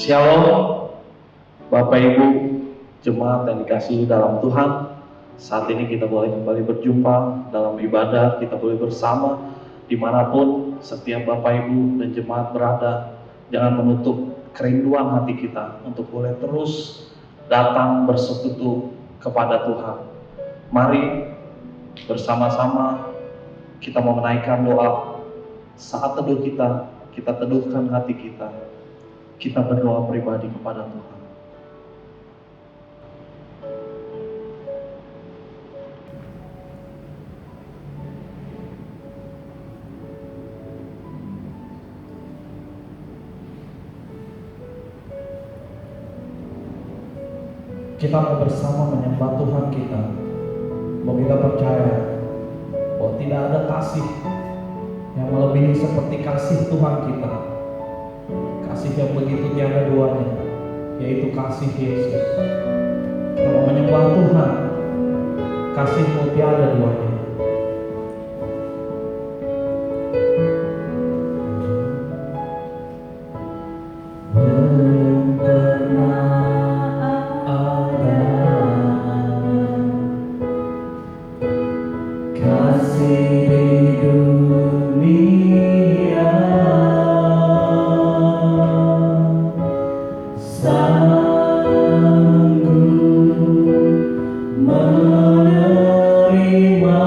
Shalom, Bapak Ibu, jemaat yang dikasihi dalam Tuhan. Saat ini kita boleh kembali berjumpa dalam ibadah, kita boleh bersama dimanapun setiap Bapak Ibu dan jemaat berada. Jangan menutup kerinduan hati kita untuk boleh terus datang bersekutu kepada Tuhan. Mari bersama-sama kita mau menaikkan doa. Saat teduh kita teduhkan hati kita. Kita berdoa pribadi kepada Tuhan. Kita mau bersama menyembah Tuhan kita. Bahwa kita percaya bahwa tidak ada kasih yang melebihi seperti kasih Tuhan kita. Kasih yang begitu tiada duanya, yaitu kasih Yesus. Kita mau menyembah Tuhan, kasih-Mu tiada duanya. Menerima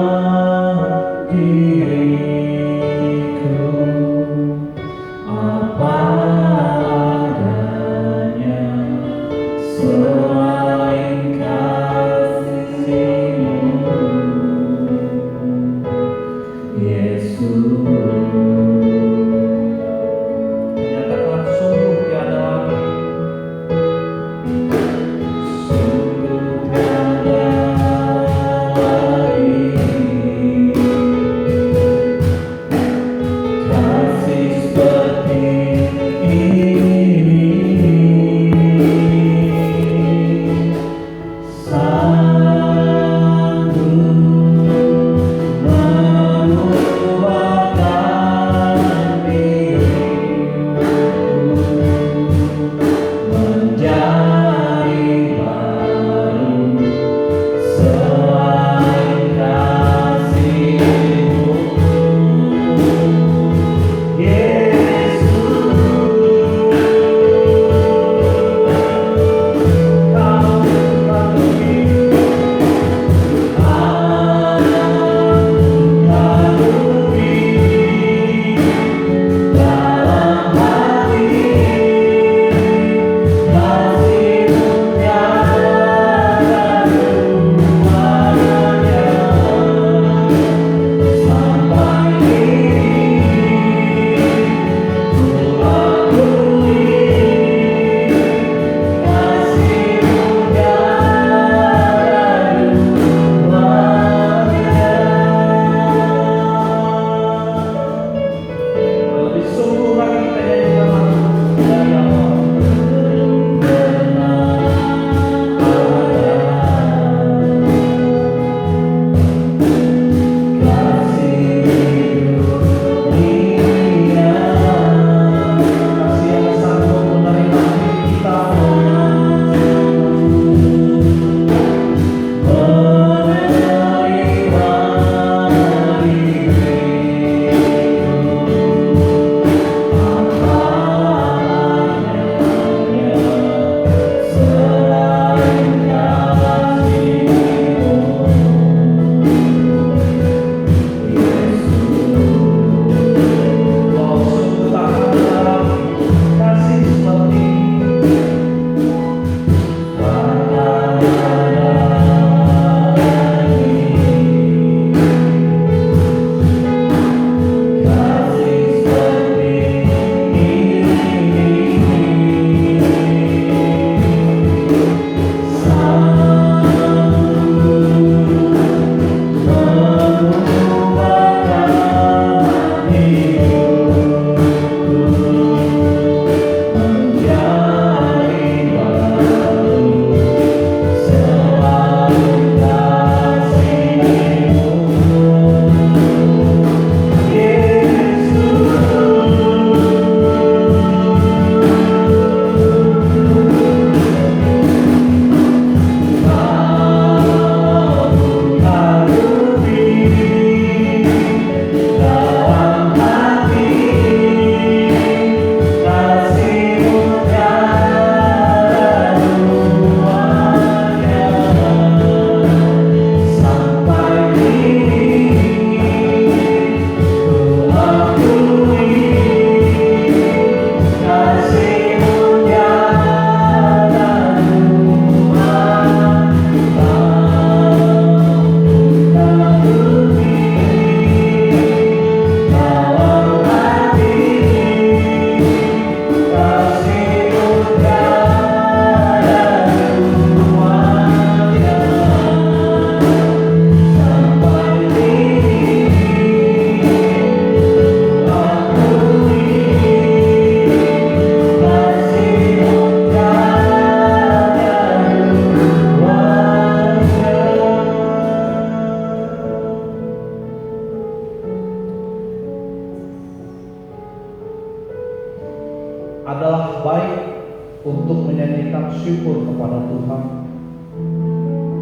bersyukur kepada Tuhan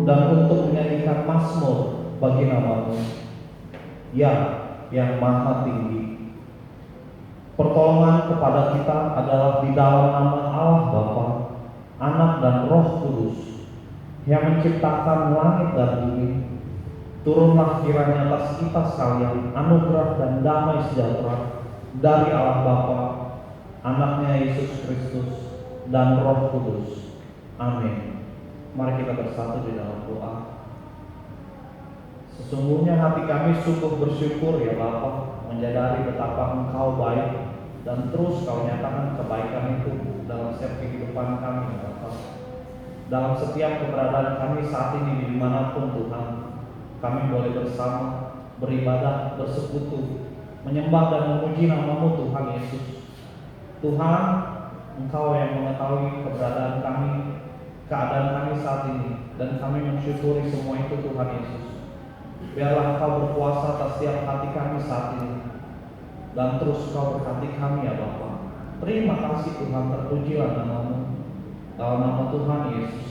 dan untuk menyanyikan mazmur bagi nama-Mu, ya, yang maha tinggi. Pertolongan kepada kita adalah di dalam nama Allah Bapa, Anak dan Roh Kudus, yang menciptakan langit dan bumi. Turunlah kiranya atas kita sekalian anugerah dan damai sejahtera dari Allah Bapa, Anaknya Yesus Kristus, dan Roh Kudus. Amin. Mari kita bersatu di dalam doa. Sesungguhnya hati kami sungguh bersyukur ya Bapa, menyadari betapa Engkau baik dan terus Kau nyatakan kebaikan itu dalam setiap kehidupan kami ya Bapa. Dalam setiap keberadaan kami saat ini dimanapun Tuhan, kami boleh bersama, beribadah, bersekutu, menyembah dan memuji nama-Mu Tuhan Yesus. Tuhan, Engkau yang mengetahui keberadaan kami, keadaan kami saat ini, dan kami mensyukuri semua itu Tuhan Yesus. Biarlah Engkau berkuasa atas setiap hati kami saat ini, dan terus Kau berkati kami ya Bapa. Terima kasih Tuhan, terpujilah nama-Mu. Dalam nama Tuhan Yesus.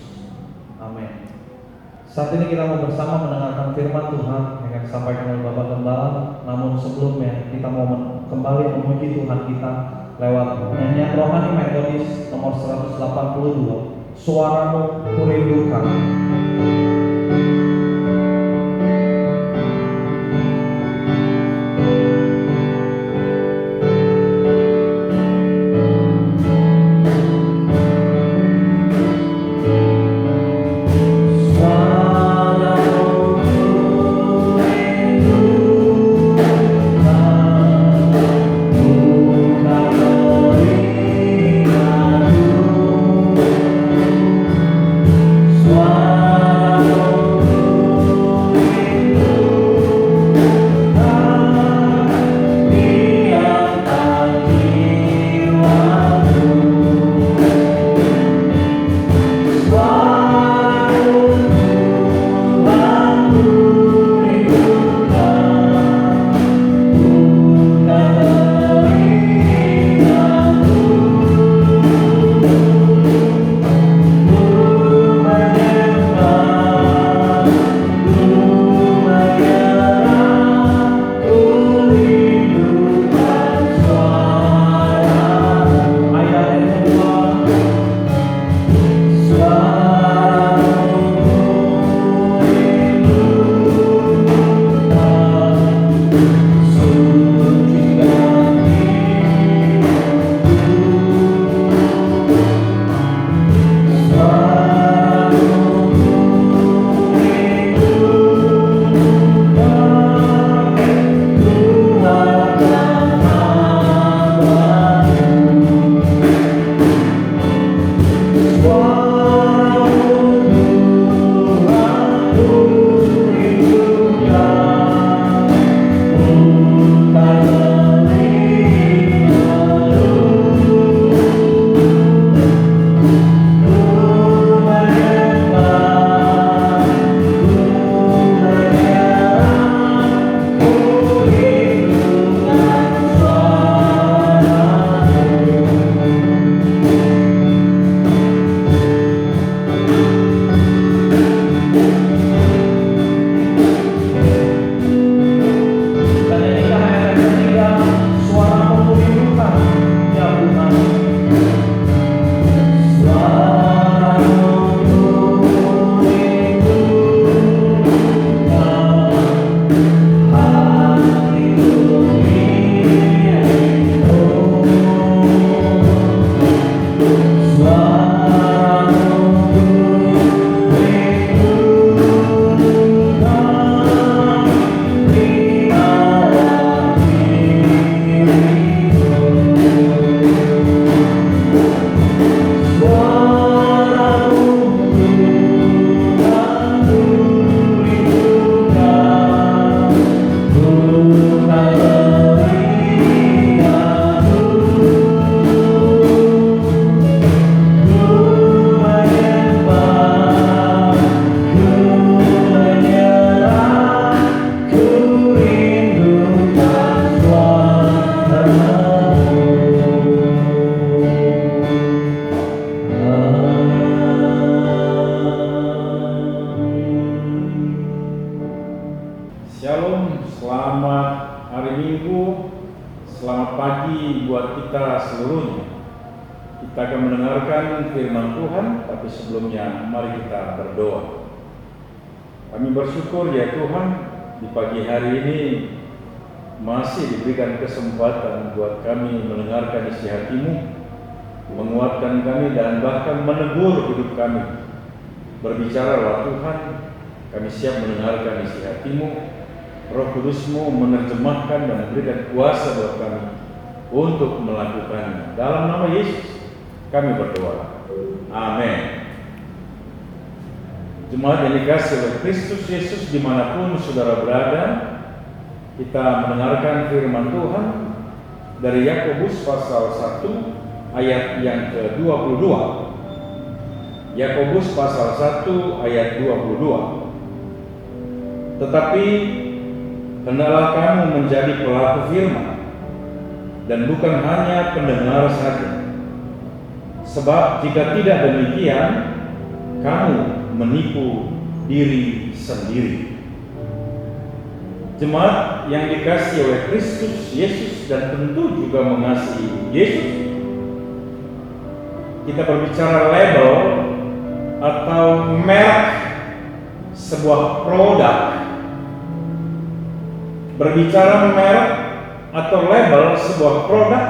Amin. Saat ini kita mau bersama mendengarkan firman Tuhan yang akan disampaikan oleh Bapak Gembala. Namun sebelumnya kita mau kembali memuji Tuhan kita lewat nyanyian rohani metodis nomor 182, Suara-Mu Kurindukan. Suara kita seluruhnya. Kita akan mendengarkan firman Tuhan, tapi sebelumnya mari kita berdoa. Kami bersyukur ya Tuhan, di pagi hari ini masih diberikan kesempatan buat kami mendengarkan isi hati-Mu, menguatkan kami dan bahkan menegur hidup kami. Berbicaralah Tuhan, kami siap mendengarkan isi hati-Mu. Roh Kudus-Mu menerjemahkan dan memberikan kuasa buat kami untuk melakukannya. Dalam nama Yesus kami berdoa. Amin. Jemaat yang dikasihi oleh Kristus Yesus dimanapun saudara berada, kita mendengarkan firman Tuhan dari Yakobus pasal 1 ayat yang ke-22. Yakobus pasal 1 ayat 22. Tetapi hendaklah kamu menjadi pelaku firman dan bukan hanya pendengar saja. Sebab jika tidak demikian, kamu menipu diri sendiri. Jemaat yang dikasihi oleh Kristus Yesus dan tentu juga mengasihi Yesus, kita berbicara label atau merek sebuah produk. Berbicara merek atau label sebuah produk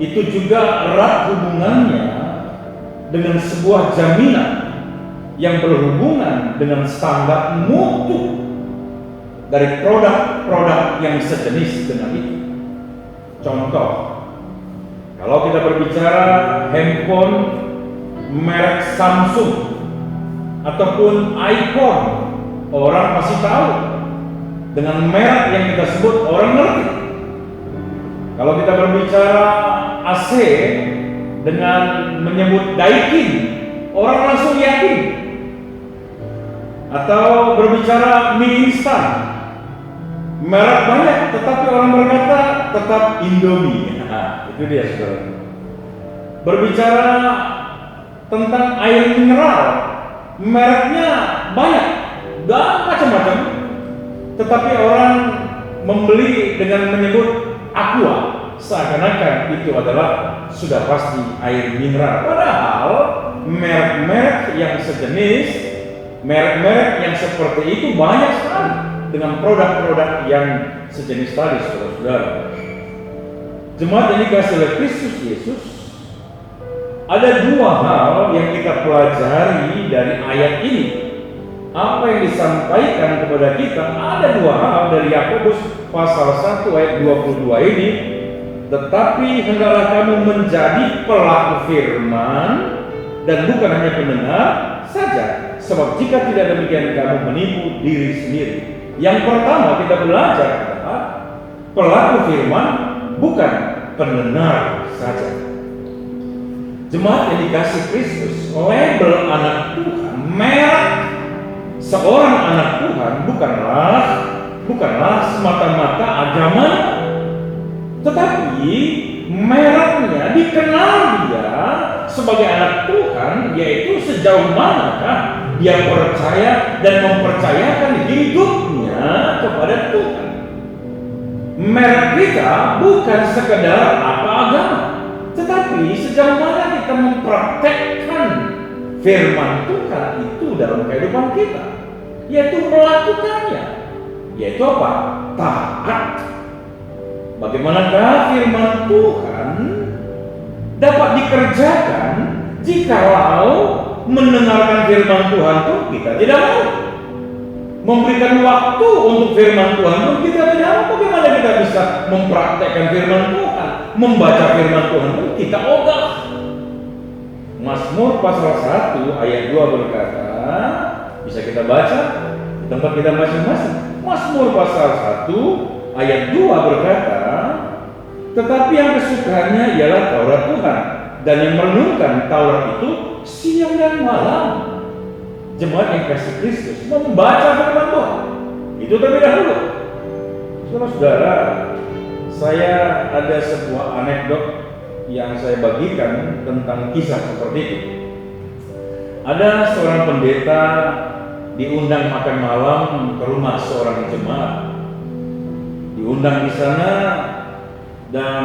itu juga erat hubungannya dengan sebuah jaminan yang berhubungan dengan standar mutu dari produk-produk yang sejenis dengan itu. Contoh, kalau kita berbicara handphone merek Samsung ataupun iPhone, orang pasti tahu. Dengan merek yang kita sebut orang ngerti. Kalau kita berbicara AC dengan menyebut Daikin, orang langsung yakin. Atau berbicara mie instan, merek banyak tetapi orang berkata tetap Indomie. Nah, itu dia saudara. Berbicara tentang air mineral, mereknya banyak dan macam-macam, tetapi orang membeli dengan menyebut Aqua, seakan-akan itu adalah sudah pasti air mineral. Padahal merek-merek yang sejenis, merek-merek yang seperti itu banyak sekali dengan produk-produk yang sejenis tadi, saudara-saudara. Jemaat yang dikasihi oleh Kristus Yesus, ada dua hal yang kita pelajari dari ayat ini. Apa yang disampaikan kepada kita, ada dua hal dari Yakobus pasal 1 ayat 22 ini. Tetapi hendaklah kamu menjadi pelaku firman dan bukan hanya pendengar saja, sebab jika tidak demikian kamu menipu diri sendiri. Yang pertama kita belajar adalah pelaku firman bukan pendengar saja. Jemaat yang dikasihi Kristus, label anak Tuhan, merek seorang anak Tuhan bukanlah semata-mata agama, tetapi mereknya dikenal dia sebagai anak Tuhan, yaitu sejauh manakah dia percaya dan mempercayakan hidupnya kepada Tuhan. Merek kita bukan sekedar apa agama, tetapi sejauh mana kita mempraktekkan firman Tuhan itu dalam kehidupan kita, yaitu melakukannya, yaitu apa? Taat. Bagaimanakah firman Tuhan dapat dikerjakan jikalau mendengarkan firman Tuhan pun kita tidak mau, memberikan waktu untuk firman Tuhan pun kita tidak mau? Bagaimana kita bisa mempraktekkan firman Tuhan, membaca firman Tuhan pun kita ogah? Mazmur pasal 1 ayat 2 berkata, bisa kita baca di tempat kita masing-masing. Mazmur pasal 1 ayat 2 berkata, tetapi yang kesukaannya ialah Taurat Tuhan, dan yang merenungkan Taurat itu siang dan malam. Jemaat yang kasih Kristus membaca firman Tuhan itu terlebih dahulu. Saudara-saudara, saya ada sebuah anekdot yang saya bagikan tentang kisah seperti itu. Ada seorang pendeta diundang makan malam ke rumah seorang jemaat. Diundang di sana dan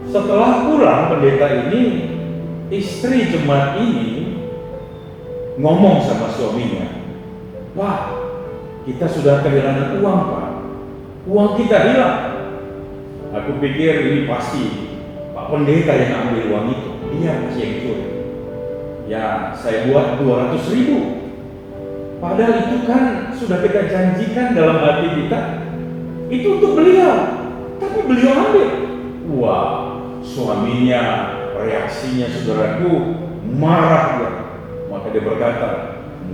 Setelah pulang pendeta ini, istri jemaat ini ngomong sama suaminya, "Wah, kita sudah kehilangan uang, Pak. Uang kita hilang." Aku pikir ini pasti Pak Pendeta yang ambil uang itu. Dia masih yang curi. Ya, saya buat 200.000. Padahal itu kan sudah kita janjikan dalam hati kita, itu untuk beliau. Tapi beliau ambil. Wah, suaminya, reaksinya saudaraku marah dia. Maka dia berkata,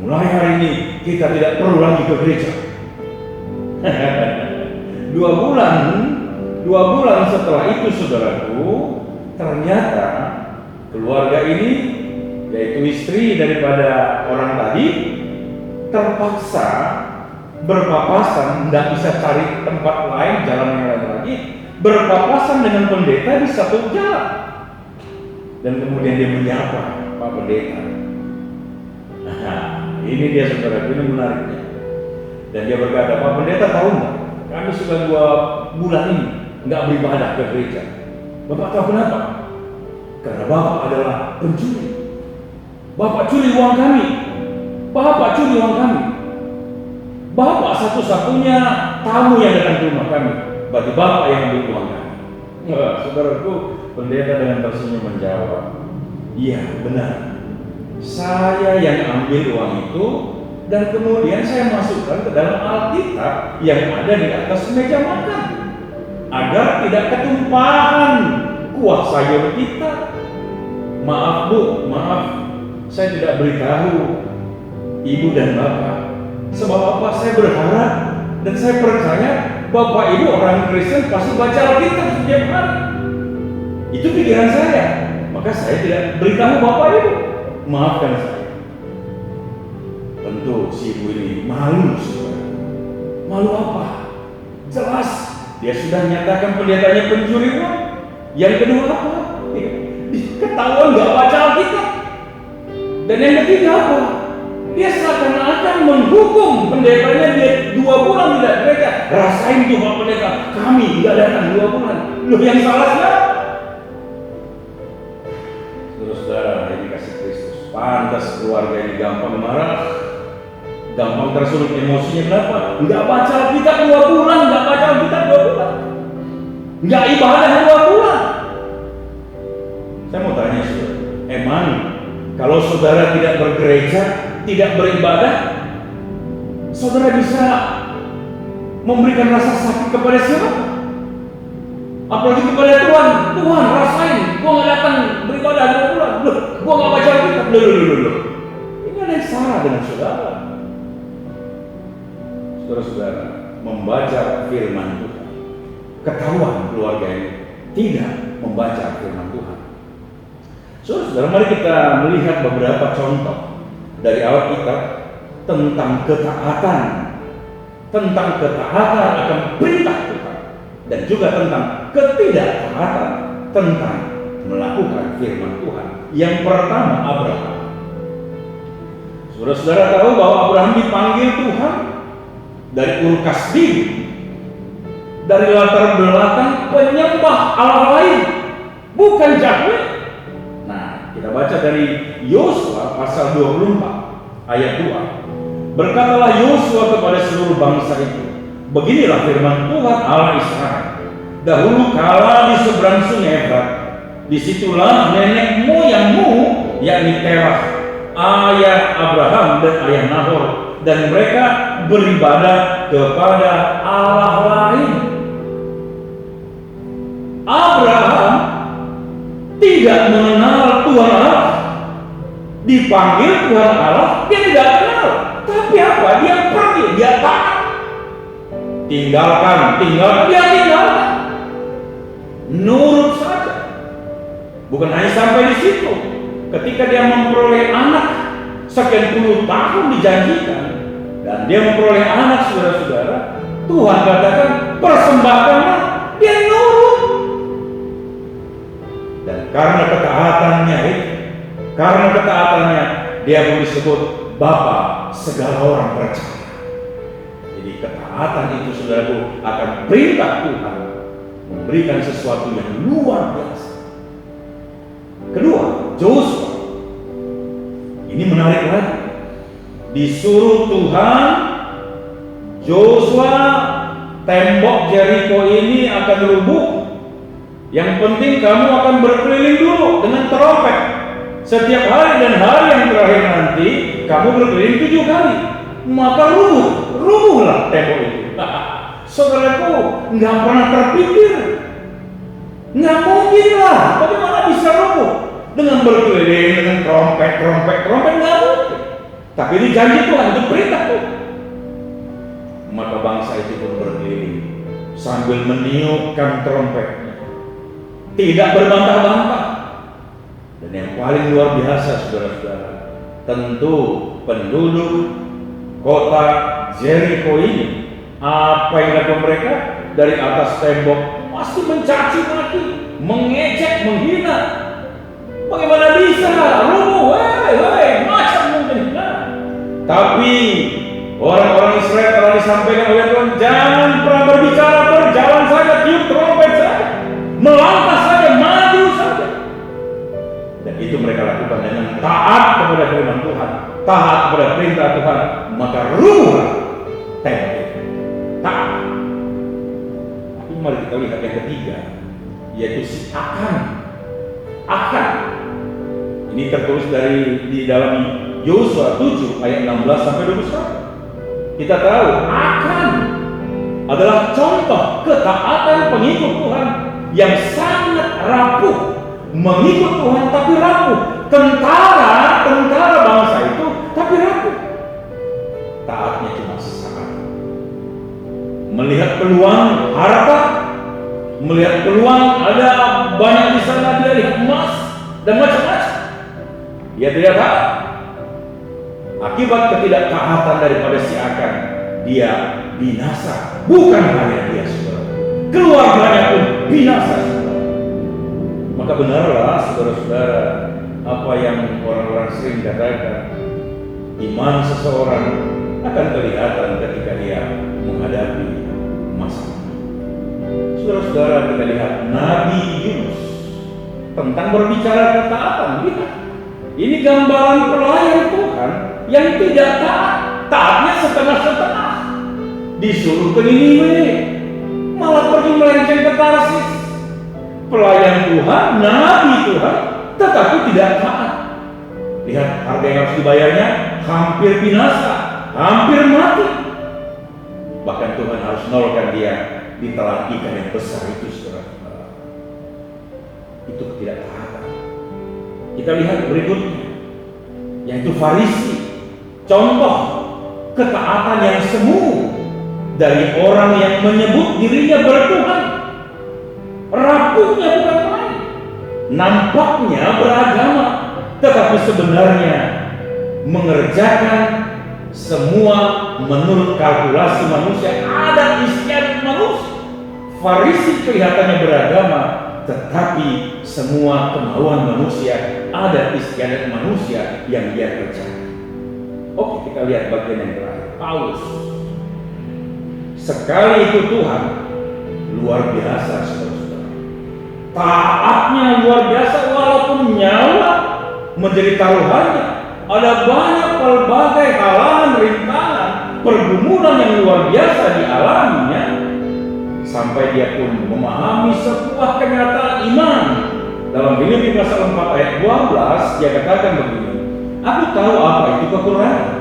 "Mulai hari ini kita tidak perlu lagi ke gereja." 2 bulan setelah itu saudaraku, ternyata keluarga ini, yaitu istri daripada orang tadi, terpaksa berpapasan, tidak bisa cari tempat lain, jalan yang lain lagi, berpapasan dengan pendeta di satu jalan. Dan kemudian dia menyapa Pak Pendeta. Nah, ini dia saudara, ini menariknya. Dan dia berkata, "Pak Pendeta tahu nggak? Kami sudah 2 bulan ini nggak beribadah ke gereja. Bapak tahu kenapa? Karena Bapak adalah pencuri. Bapak curi uang kami. Bapak curi uang kami. Bapak satu-satunya tamu yang datang ke rumah kami. Berarti Bapak yang ambil uang kami." Saudaraku, pendeta dengan tersenyum menjawab, "Iya, benar. Saya yang ambil uang itu dan kemudian saya masukkan ke dalam Alkitab yang ada di atas meja makan agar tidak ketumpahan kuah sayur kita. Maaf Bu, maaf, saya tidak beritahu Ibu dan Bapak. Sebab apa? Saya berharap dan saya percaya Bapak Ibu orang Kristen pasti baca Alkitab setiap hari. Itu pikiran saya, maka saya tidak beritahu Bapak Ibu. Maafkan saya." Tentu si ibu ini malu, saudara. Malu apa? Jelas dia sudah nyatakan pendetanya pencuri uang. Yang kedua apa? Ketahuan nggak baca Alkitab. Dan yang ketiga apa? Dia seakan-akan menghukum pendetanya. Dia 2 bulan tidak gereja. Rasain tuh Pak Pendeta, kami nggak datang 2 bulan. Loh, yang salah siapa? Saudara, ini kasih Kristus. Pantas keluarga ini gampang marah, gampang tersulut emosinya. Kenapa? Nggak baca Alkitab 2 bulan, nggak baca Alkitab 2 bulan, nggak ibadah 2 bulan. Saya mau tanya saudara, emang kalau saudara tidak bergereja, tidak beribadah, saudara bisa memberikan rasa sakit kepada siapa? Apalagi kepada Tuhan. Tuhan, rasain, gua nggak datang beribadah 2 bulan, loh, gua nggak baca Alkitab, loh. Ini ada yang salah dengan saudara. Saudara-saudara, membaca firman Tuhan, ketahuan keluarga ini tidak membaca firman Tuhan. Saudara, mari kita melihat beberapa contoh dari Alkitab tentang ketaatan akan perintah Tuhan, dan juga tentang ketidaktaatan tentang melakukan firman Tuhan. Yang pertama, Abraham. Saudara-saudara tahu bahwa Abraham dipanggil Tuhan dari Ur Kasdim, dari latar belakang penyembah Allah lain, bukan Yahweh. Nah, kita baca dari Yosua pasal 24 ayat 2. Berkatalah Yosua kepada seluruh bangsa itu, "Beginilah firman Tuhan Allah Israel. Dahulu kala di seberang sungai Efrat, disitulah nenek moyangmu, yakni Terah, ayah Abraham dan ayah Nahor, dan mereka beribadah kepada Allah lain." Abraham tidak mengenal Tuhan Allah. Dipanggil Tuhan Allah, dia tidak kenal. Tapi apa? Dia pergi, dia taat. Tinggalkan, dia tinggalkan. Nurut saja. Bukan hanya sampai di situ. Ketika dia memperoleh anak, sekian puluh tahun dijanjikan, dan dia memperoleh anak, saudara-saudara, Tuhan katakan, "Persembahkanlah." Dia nurut. Dan karena ketaatannya, dia pun disebut Bapa segala orang percaya. Jadi ketaatan itu, saudaraku, akan perintah Tuhan memberikan sesuatu yang luar biasa. Kedua, Joshua. Ini menarik lagi. Disuruh Tuhan, Joshua, tembok Jericho ini akan rubuh. Yang penting kamu akan berkeliling dulu dengan trompet. Setiap hari dan hari yang terakhir nanti kamu berkeliling 7 kali. Maka rubuhlah tembok itu. Saudaraku, nggak pernah terpikir, nggak mungkin lah. Bagaimana bisa rubuh dengan berkeliling dengan trompet nggak mungkin. Tapi ini janji Tuhan, itu perintah Tuhan. Maka bangsa itu pun berkeliling sambil meniupkan trompetnya, tidak berbantah-bantah. Dan yang paling luar biasa, saudara-saudara, tentu penduduk kota Jericho ini, apa yang dilakukan mereka dari atas tembok pasti mencaci maki, mengejek, menghina. Bagaimana bisa rubuh? Macam mungkin. Tapi orang-orang Israel telah disampaikan oleh Tuhan, jangan pernah berbicara, berjalan saja, tiup trompet saja, melangkah saja, maju saja. Dan itu mereka lakukan dengan taat kepada firman Tuhan, taat kepada perintah Tuhan, maka rubuhlah tembok itu. Taat. Tapi mari kita lihat yang ketiga, yaitu si Akan. Ini tertulis di dalam Yosua 7 ayat 16 sampai 21. Kita tahu Akan adalah contoh ketaatan pengikut Tuhan yang sangat rapuh, mengikut Tuhan tapi rapuh. Tentara bangsa itu tapi rapuh. Taatnya cuma sesaat. Melihat peluang harta, melihat peluang ada banyak di sana, dia lihat emas dan macam-macam. Dia tidak tahu. Akibat ketidaktaatan daripada si Akan, dia binasa. Bukan hanya dia, saudara, keluarganya pun binasa, saudara. Maka benarlah, saudara-saudara, apa yang orang-orang sering katakan, iman seseorang akan kelihatan ketika dia menghadapi masalah. Saudara-saudara, kita lihat Nabi Yunus tentang berbicara ketaatan. Lihat, ini gambaran pelayan Tuhan yang tidak taat, taatnya setengah-setengah. Disuruh ke Niniwe, malah pergi melenceng ke Tarsis. Pelayan Tuhan, Nabi Tuhan, tetapi tidak taat. Lihat harga yang harus dibayarnya, hampir binasa, hampir mati. Bahkan Tuhan harus nolongkan dia di telan ikan yang besar itu, saudara. Itu ketidaktaatan. Kita lihat berikutnya, yaitu Farisi, contoh ketaatan yang semu dari orang yang menyebut dirinya bertuhan. Rapuhnya bukan main, nampaknya beragama, tetapi sebenarnya mengerjakan semua menurut kalkulasi manusia, adat istiadat manusia. Farisi kelihatannya beragama, tetapi semua kemauan manusia, adat istiadat manusia yang dia kerjakan. Oke, kita lihat bagian yang terakhir, Paulus. Sekali itu Tuhan luar biasa, saudara-saudara. Taatnya luar biasa, walaupun nyawa menjadi taruhannya. Ada banyak berbagai halangan, rintangan, pergumulan yang luar biasa dialaminya, sampai dia pun memahami sebuah kenyataan iman. Dalam Filipi pasal 4 ayat 12 dia katakan begini, aku tahu apa itu kekurangan,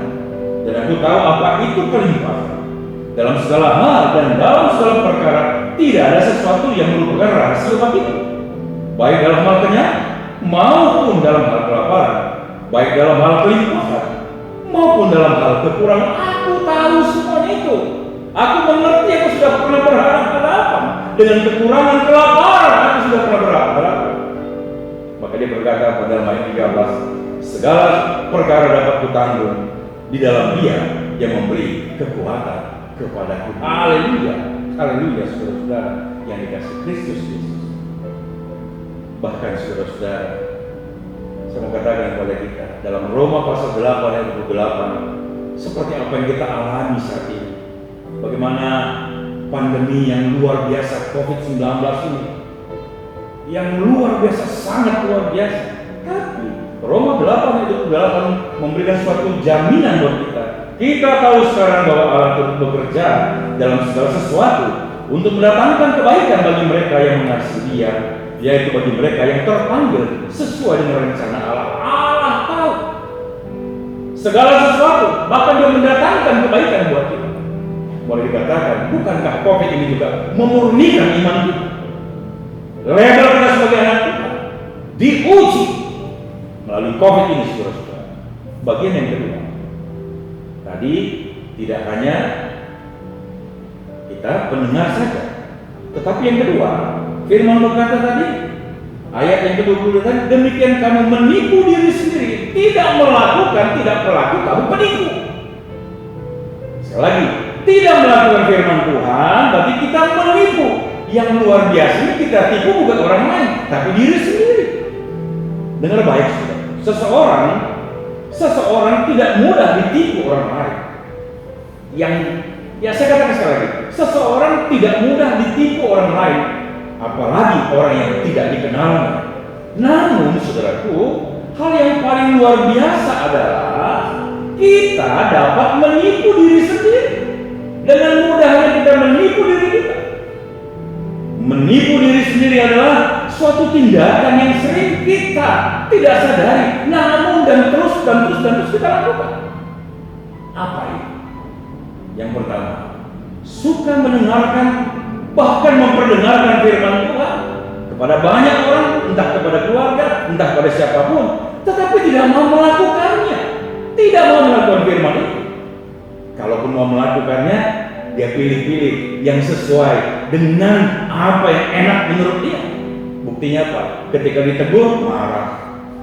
dan aku tahu apa itu kelimpahan. Dalam segala hal dan dalam segala perkara tidak ada sesuatu yang merupakan rahasia bagiku, baik dalam hal kenyang maupun dalam hal kelaparan, baik dalam hal kelimpahan maupun dalam hal kekurangan. Aku tahu semuanya itu. Aku mengerti, aku sudah pernah berharap harapan. Dengan kekurangan, kelaparan, aku sudah pernah berharap harapan. Maka dia berkata pada ayat 13, segala perkara dapat kutanggung di dalam Dia yang memberi kekuatan kepadaku. Haleluya, haleluya, saudara-saudara yang dikasih Kristus Yesus. Bahkan saudara-saudara, saya mau katakan kepada kita dalam Roma pasal 8 ayat 28, seperti apa yang kita alami saat ini, bagaimana pandemi yang luar biasa COVID-19 ini, yang luar biasa, sangat luar biasa, Roma 8:8 memberikan suatu jaminan buat kita. Kita tahu sekarang bahwa Allah turut bekerja dalam segala sesuatu untuk mendatangkan kebaikan bagi mereka yang mengasihi Dia, yaitu bagi mereka yang terpanggil sesuai dengan rencana Allah. Allah tahu segala sesuatu, bahkan Dia mendatangkan kebaikan buat kita. Boleh dikatakan, bukankah COVID ini juga memurnikan iman kita? Label kita sebagai anak Tuhan diuji melalui COVID ini, saudara-saudara. Bagian yang kedua, tadi tidak hanya kita pendengar saja, tetapi yang kedua, firman berkata tadi, ayat yang ke-20 tadi, demikian kamu menipu diri sendiri, tidak melakukan, tidak pelaku, kamu penipu. Sekali lagi, tidak melakukan firman Tuhan, berarti kita menipu. Yang luar biasa kita tipu bukan orang lain, tapi diri sendiri. Dengar baik, saudara. Seseorang tidak mudah ditipu orang lain. Yang saya katakan sekali lagi, seseorang tidak mudah ditipu orang lain, apalagi orang yang tidak dikenalnya. Namun, saudaraku, hal yang paling luar biasa adalah kita dapat menipu diri sendiri. Dengan mudahnya kita menipu diri kita. Menipu diri sendiri adalah suatu tindakan yang sering kita tidak sadari, namun dan terus kita lakukan. Apa itu? Yang pertama, suka mendengarkan, bahkan memperdengarkan firman Tuhan kepada banyak orang, entah kepada keluarga, entah kepada siapapun, tetapi tidak mau melakukannya, tidak mau melakukan firman itu. Kalaupun mau melakukannya, dia pilih-pilih yang sesuai dengan apa yang enak menurut dia. Buktinya apa? Ketika ditegur, marah.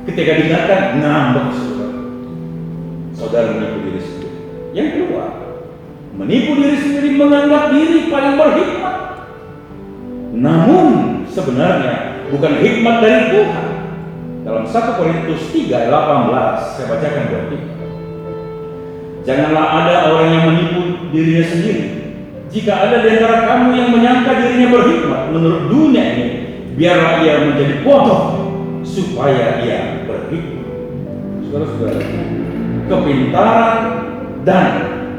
Ketika diingatkan, ngambek. Saudara menipu diri sendiri. Yang kedua, menipu diri sendiri menganggap diri paling berhikmat. Namun sebenarnya bukan hikmat dari Tuhan. Dalam 1 Korintus 3:18 saya bacakan buat kita. Janganlah ada orang yang menipu dirinya sendiri. Jika ada di antara kamu yang menyangka dirinya berhikmat menurut dunia ini, biarlah ia menjadi bodoh supaya ia berhikmat. Saudara-saudara, kepintaran dan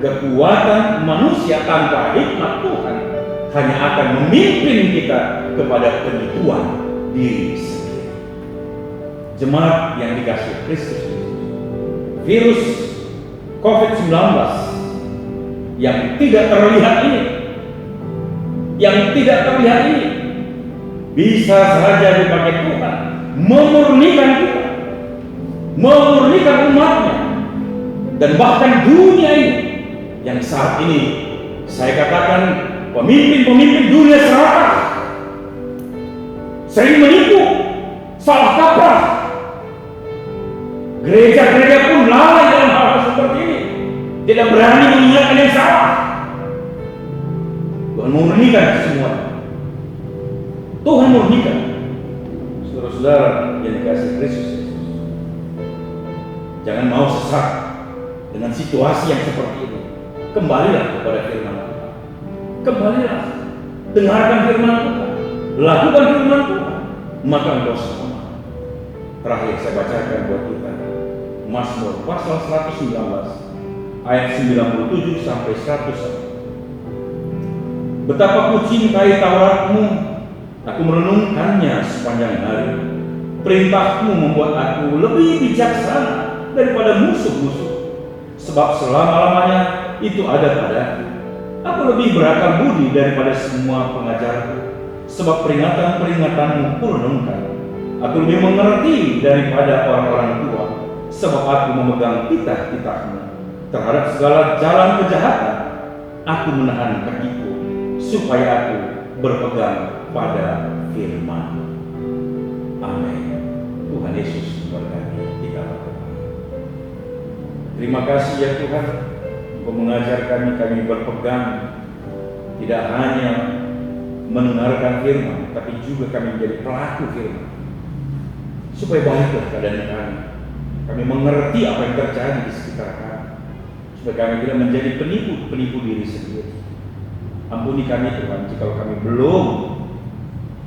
kekuatan manusia tanpa hikmat Tuhan hanya akan memimpin kita kepada penipuan diri sendiri. Jemaat yang dikasihi Kristus, virus COVID-19 yang tidak terlihat ini bisa saja dipakai Tuhan memurnikan kita, memurnikan umatnya, dan bahkan dunia ini yang saat ini saya katakan pemimpin-pemimpin dunia serakah, sering menipu, salah kaprah. Gereja-gereja pun lalai dalam hal seperti ini, tidak berani mengingatkan yang salah. Tuhan murnikan semua. Tuhan murnikan. Saudara-saudara yang dikasihi Kristus, jangan mau sesat dengan situasi yang seperti ini. Kembalilah kepada firman Tuhan. Kembalilah, dengarkan firman Tuhan, lakukan firman Tuhan, maka engkau selamat. Terakhir saya bacakan buat kita Mazmur pasal 119 ayat 97 sampai 101. Betapa ku cintai Tauratmu, aku merenungkannya sepanjang hari. Perintahmu membuat aku lebih bijaksana daripada musuh-musuh, sebab selama-lamanya itu ada padaku. Aku lebih berakal budi daripada semua pengajarku, sebab peringatan-peringatanmu ku renungkan. Aku lebih mengerti daripada orang-orang tua, sebab aku memegang titah-titahmu. Terhadap segala jalan kejahatan, aku menahan kakiku, supaya aku berpegang pada firman. Amin. Tuhan Yesus memberkati kita. Terima kasih ya Tuhan, Engkau mengajar kami berpegang, tidak hanya mendengarkan firman, tapi juga kami menjadi pelaku firman, supaya baiklah keadaan kami. Kami mengerti apa yang terjadi di sekitar kami, supaya kami tidak menjadi penipu diri sendiri. Ampuni kami Tuhan, jika kami belum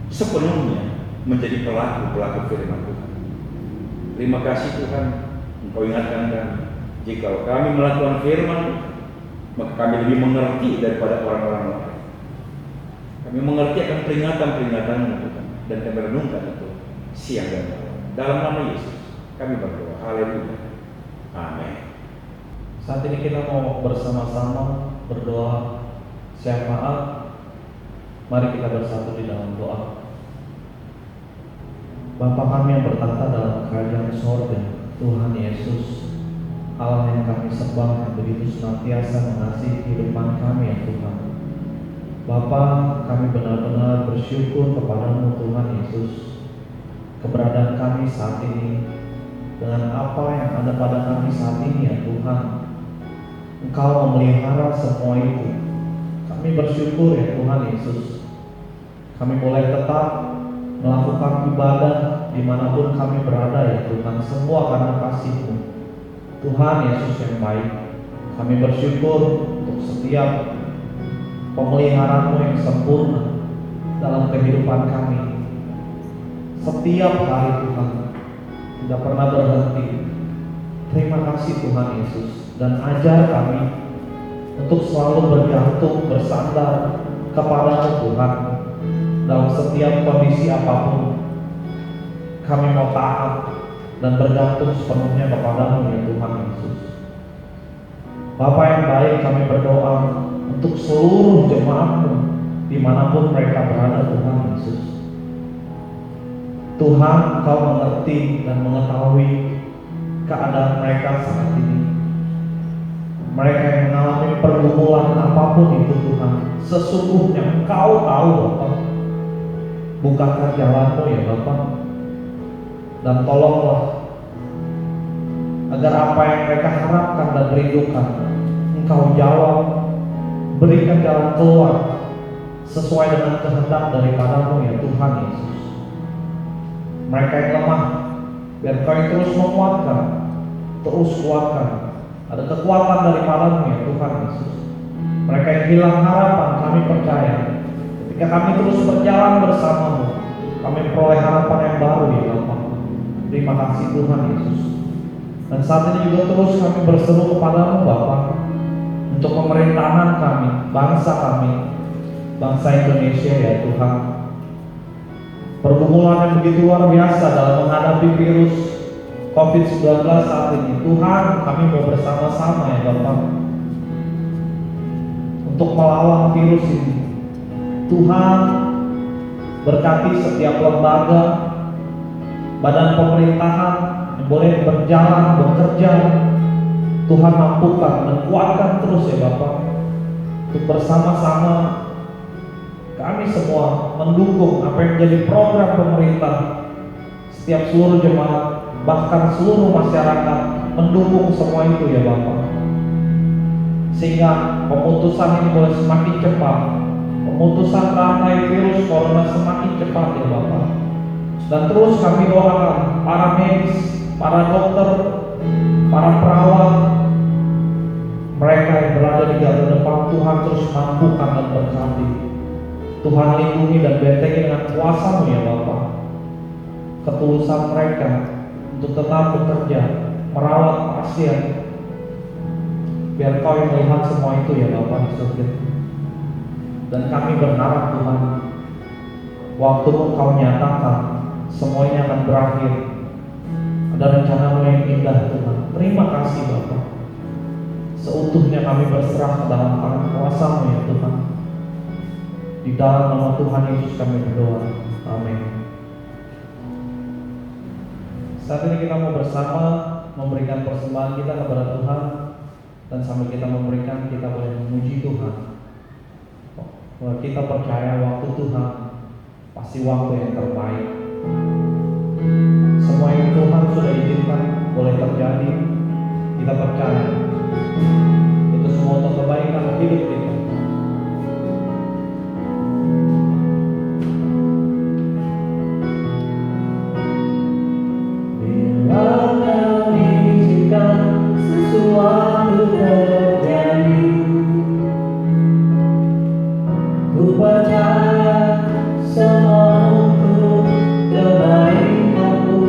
sepenuhnya menjadi pelaku firman Tuhan. Terima kasih Tuhan, Engkau ingatkan kami. Jika kami melakukan firman, maka kami lebih mengerti daripada orang-orang lain. Kami mengerti akan peringatan-peringatan-Mu Tuhan, dan kami renungkan itu siang dan malam. Dalam nama Yesus, kami berdoa. Haleluya. Amin. Saat ini kita mau bersama-sama berdoa syafaat. Mari kita bersatu di dalam doa. Bapa kami yang bertata dalam kerajaan sorga, Tuhan Yesus, Allah yang kami sembah, yang begitu senantiasa mengasihi kehidupan kami ya Tuhan. Bapa, kami benar-benar bersyukur kepadamu Tuhan Yesus. Keberadaan kami saat ini, dengan apa yang ada pada kami saat ini ya Tuhan, Engkau memelihara semua itu. Kami bersyukur ya Tuhan Yesus. Kami boleh tetap melakukan ibadah dimanapun kami berada ya Tuhan, semua karena kasih-Mu. Tuhan Yesus yang baik, kami bersyukur untuk setiap pemeliharaan-Mu yang sempurna dalam kehidupan kami. Setiap hari Tuhan, tidak pernah berhenti. Terima kasih Tuhan Yesus, dan ajar kami untuk selalu bergantung, bersandar kepada-Mu Tuhan. Dalam setiap kondisi apapun, kami mau taat dan bergantung sepenuhnya kepada-Mu ya Tuhan Yesus. Bapa yang baik, kami berdoa untuk seluruh jemaat-Mu dimanapun mereka berada Tuhan Yesus. Tuhan, Engkau mengerti dan mengetahui keadaan mereka saat ini. Mereka yang mengalami pergumulan apapun itu Tuhan, sesungguhnya Engkau tahu Bapa. Bukankah jalan-Mu ya Bapa, dan tolonglah agar apa yang mereka harapkan dan rindukan Engkau jawab, berikan jalan keluar sesuai dengan kehendak daripada-Mu ya Tuhan Yesus. Mereka yang lemah, biar Kau yang terus menguatkan, terus kuatkan. Ada kekuatan daripada-Mu ya Tuhan Yesus. Mereka yang hilang harapan, kami percaya ketika kami terus berjalan bersama-Mu, kami peroleh harapan yang baru ya Bapa. Terima kasih Tuhan Yesus. Dan saat ini juga terus kami berseru kepada-Mu Bapa, untuk pemerintahan kami, bangsa Indonesia ya Tuhan. Pergumulan yang begitu luar biasa dalam menghadapi virus COVID-19 saat ini. Tuhan, kami mau bersama-sama ya Bapa, untuk melawan virus ini. Tuhan, berkati setiap lembaga, badan pemerintahan yang boleh berjalan, bekerja. Tuhan mampukan dan kuatkan terus ya Bapa, untuk bersama-sama kami semua mendukung apa yang menjadi program pemerintah. Setiap seluruh jemaat, bahkan seluruh masyarakat mendukung semua itu ya Bapa, sehingga pemutusan ini boleh semakin cepat. Pemutusan rantai virus corona semakin cepat ya Bapa. Dan terus kami doakan para medis, para dokter, para perawat, mereka yang berada di garda depan. Tuhan terus mampukan dan berkati. Tuhan lindungi dan bentengi dengan kuasa-Mu ya Bapa. Ketulusan mereka untuk tetap bekerja, merawat pasien, biar Kau yang melihat semua itu ya Bapa di surga. Dan kami berharap Tuhan, waktu-Mu Kau nyatakan semuanya akan berakhir. Ada rencana-Mu yang indah Tuhan. Terima kasih Bapa. Seutuhnya kami berserah ke dalam tangan kuasa-Mu ya Tuhan. Di dalam nama Tuhan Yesus kami berdoa. Amin. Saat ini kita mau bersama memberikan persembahan kita kepada Tuhan. Dan sambil kita memberikan, kita boleh memuji Tuhan. Bahwa kita percaya waktu Tuhan pasti waktu yang terbaik. Semua yang Tuhan sudah izinkan boleh terjadi. Kita percaya itu semua untuk kebaikan hidup kita. Bila Kau izinkan sesuatu terjadi, ku percaya semua untuk kebaikanku.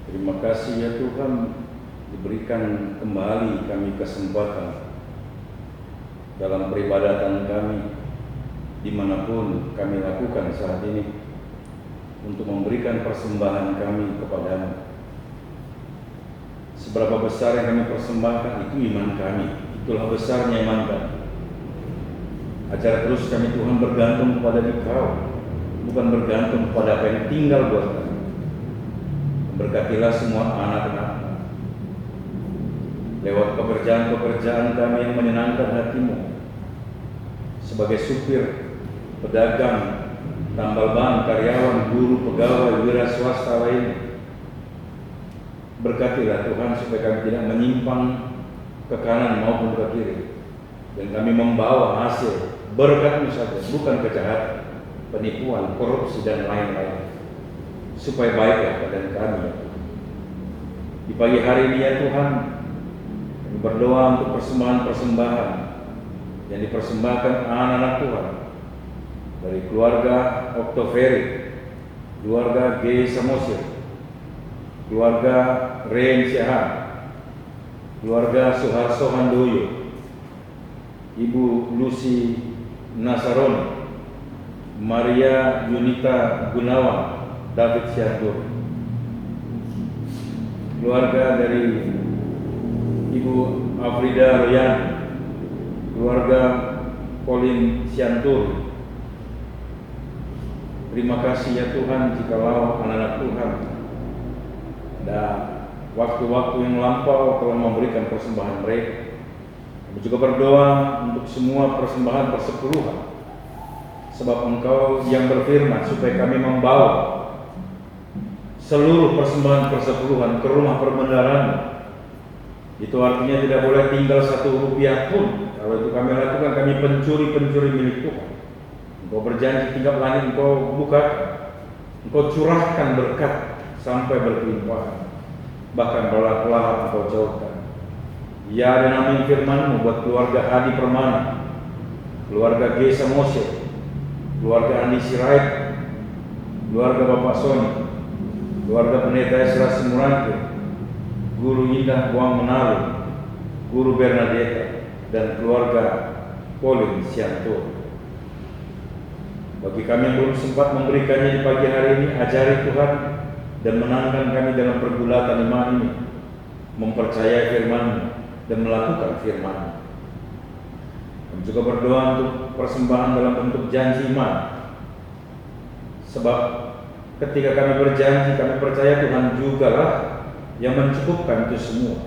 Terima kasih ya Tuhan, diberikan kembali kami kesempatan dalam peribadatan kami dimanapun kami lakukan saat ini untuk memberikan persembahan kami kepadamu. Seberapa besar yang kami persembahkan itu iman kami, itulah besarnya iman kami. Ajar terus kami Tuhan bergantung kepada Engkau, bukan bergantung kepada apa yang tinggal buat kami. Berkatilah semua anak-anak lewat pekerjaan-pekerjaan kami yang menyenangkan hatimu, sebagai supir, pedagang, tambal ban, karyawan, guru, pegawai, wira swasta lain. Berkatilah Tuhan supaya kami tidak menyimpang ke kanan maupun ke kiri, dan kami membawa hasil berkat-Mu saja, bukan kejahatan, penipuan, korupsi dan lain-lain, supaya baiklah keadaan kami. Di pagi hari ini ya Tuhan, kami berdoa untuk persembahan-persembahan yang dipersembahkan anak-anak Tuhan dari keluarga Oktoveri, keluarga G. Samosir, keluarga Ren Siahan, keluarga Suharso Handoyo, Ibu Lucy Nasaroni, Maria Yunita Gunawan, David Siantur, keluarga dari Ibu Afrida Royan, keluarga Colin Siantur. Terima kasih ya Tuhan, jikalau anak-anak Tuhan dan waktu-waktu yang lampau telah memberikan persembahan mereka. Kami juga berdoa untuk semua persembahan persepuluhan, sebab Engkau yang berfirman supaya kami membawa seluruh persembahan persepuluhan ke rumah perbendaharaan. Itu artinya tidak boleh tinggal 1 rupiah pun. Kalau itu kami lakukan, kami pencuri-pencuri milik Tuhan. Engkau berjanji tingkap langit Engkau bukakan, Engkau curahkan berkat sampai berkelimpahan, bahkan berlaku-laku Engkau jauhkan. Ya, dan amin firman-Mu buat keluarga Adi Permana, keluarga G. Samosir, keluarga Andi Sirait, keluarga Bapak Sony, keluarga Pendeta Esra Simurante, Guru Indah Buang Menalu, Guru Bernadetta, dan keluarga Colin Siantur. Bagi kami yang belum sempat memberikannya di pagi hari ini, ajari Tuhan dan menangkan kami dalam pergulatan iman ini, mempercayai firman-Mu dan melakukan firman-Mu. Kami juga berdoa untuk persembahan dalam bentuk janji iman, sebab ketika kami berjanji, kami percaya Tuhan jugalah yang mencukupkan itu semua.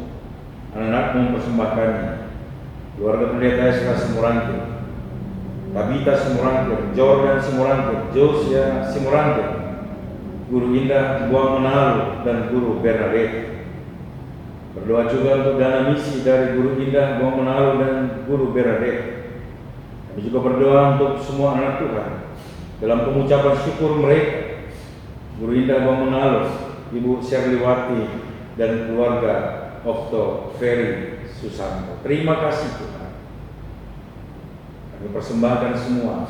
Anak-anak-Mu mempersembahkannya, keluarga Pendeta Esra Simurante, Tabita Simurante, Jordan Simurante, Josia Simurante, Guru Indah Buang Menalu, dan Guru Bernadette. Berdoa juga untuk dana misi dari Guru Indah Buang Menalu dan Guru Bernadette. Kami juga berdoa untuk semua anak Tuhan dalam pengucapan syukur mereka, Guru Indah Buang Menalu, Ibu Sherliwati, dan keluarga Okto Ferry Susanto. Terima kasih Tuhan. Kami persembahkan semua,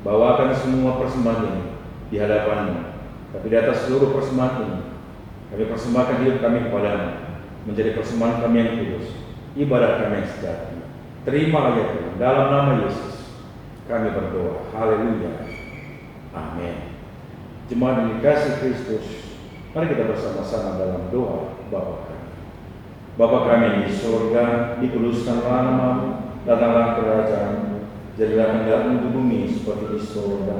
bawakan semua persembahan ini di hadapan-Mu. Tapi di atas seluruh persembahan ini, kami persembahkan hidup kami kepada-Mu, menjadi persembahan kami yang kudus, ibadat kami yang sejati. Terima ya Tuhan, dalam nama Yesus kami berdoa. Haleluya. Amin. Jemaat yang dikasihi Kristus, mari kita bersama-sama dalam doa Bapa kami. Bapa kami di surga, dikuduskanlah nama-Mu, datanglah kerajaan-Mu, jadilah kehendak-Mu di bumi seperti di surga.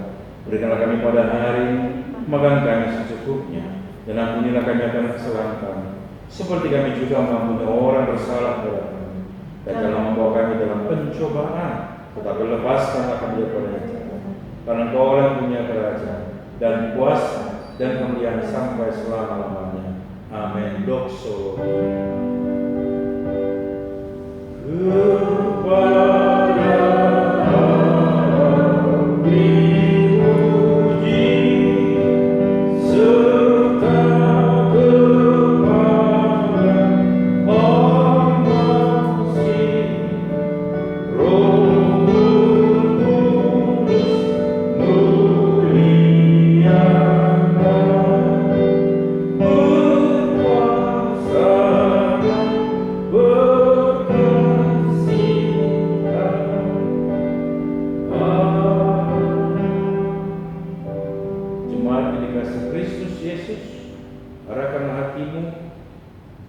Berikanlah kami pada hari ini makan kami secukupnya, dan ampunilah kami akan kesalahan kami, seperti kami juga mengampuni orang bersalah kepada kami. Dan jangan membawa kami dalam pencobaan, tetapi lepaskanlah kami daripada yang jahat. Karena Engkau yang punya kerajaan dan kuasa dan kemuliaan sampai selama-lamanya. Amin. Doxo.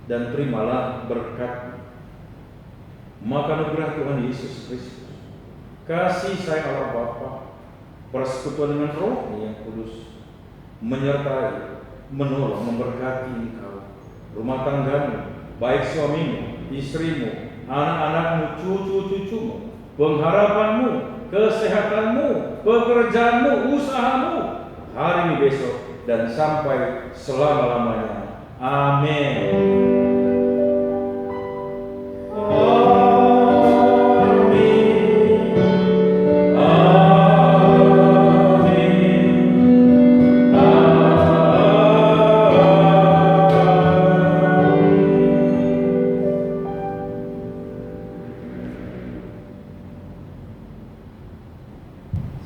Dan terimalah berkat maka anugerah Tuhan Yesus Kristus, kasih sayang Allah Bapa, persekutuan dengan Roh yang Kudus menyertai, menolong, memberkati engkau, rumah tanggamu, baik suamimu, istrimu, anak-anakmu, cucu-cucumu, pengharapanmu, kesehatanmu, pekerjaanmu, usahamu, hari ini, besok, dan sampai selama-lamanya. Amin.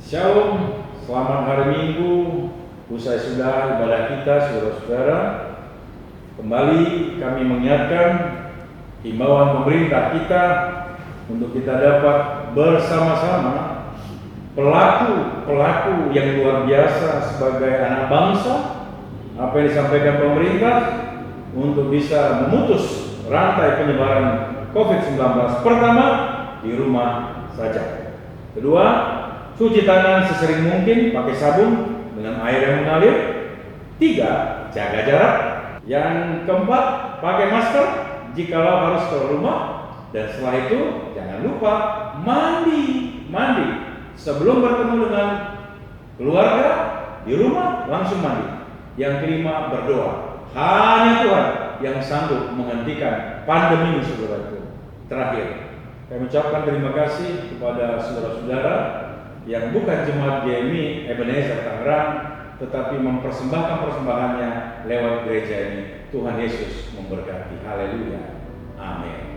Shalom, selamat hari Minggu. Usai sudah ibadah kita, saudara-saudara, kembali kami mengingatkan himbauan pemerintah kita untuk kita dapat bersama-sama pelaku-pelaku yang luar biasa sebagai anak bangsa, apa yang disampaikan pemerintah untuk bisa memutus rantai penyebaran COVID-19. Pertama, di rumah saja. Kedua, cuci tangan sesering mungkin pakai sabun dengan air yang mengalir. Tiga, jaga jarak. Yang keempat, pakai masker jikalau harus keluar rumah. Dan setelah itu, jangan lupa mandi. Sebelum bertemu dengan keluarga di rumah, langsung mandi. Yang kelima, berdoa. Hanya Tuhan yang sanggup menghentikan pandemi ini, saudaraku. Terakhir, kami ucapkan terima kasih kepada saudara-saudara yang bukan jemaat GMI Ebenezer Tangerang, tetapi mempersembahkan persembahannya lewat gereja ini. Tuhan Yesus memberkati. Haleluya. Amin.